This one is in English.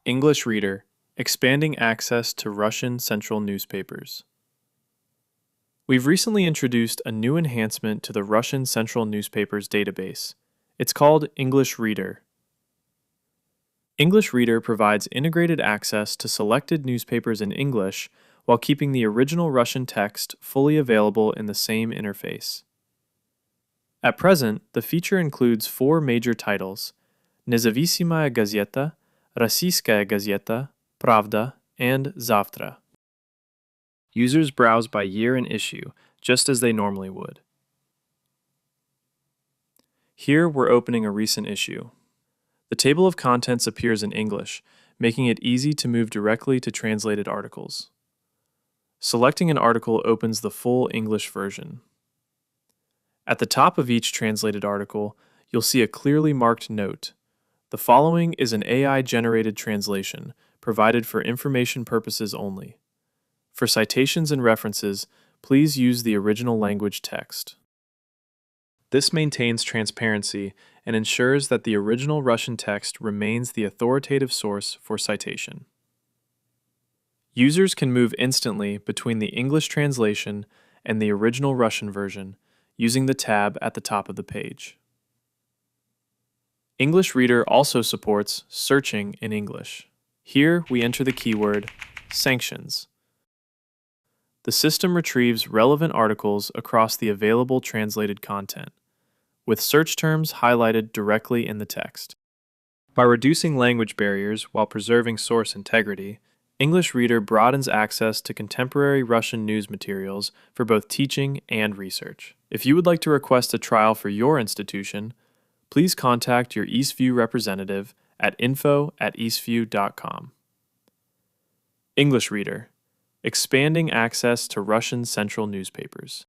English Reader, expanding access to Russian central newspapers. We've recently introduced a new enhancement to the Russian central newspapers database. It's called English Reader. English Reader provides integrated access to selected newspapers in English while keeping the original Russian text fully available in the same interface. At present, the feature includes 4 major titles: Nezavisimaya Gazeta, Rossiyskaya Gazeta, Pravda, and Zavtra. Users browse by year and issue, just as they normally would. Here we're opening a recent issue. The table of contents appears in English, making it easy to move directly to translated articles. Selecting an article opens the full English version. At the top of each translated article, you'll see a clearly marked note. The following is an AI-generated translation, provided for information purposes only. For citations and references, please use the original language text. This maintains transparency and ensures that the original Russian text remains the authoritative source for citation. Users can move instantly between the English translation and the original Russian version using the tab at the top of the page. English Reader also supports searching in English. Here we enter the keyword sanctions. The system retrieves relevant articles across the available translated content, with search terms highlighted directly in the text. By reducing language barriers while preserving source integrity, English Reader broadens access to contemporary Russian news materials for both teaching and research. If you would like to request a trial for your institution, please contact your Eastview representative at info@eastview.com. English Reader, expanding access to Russian central newspapers.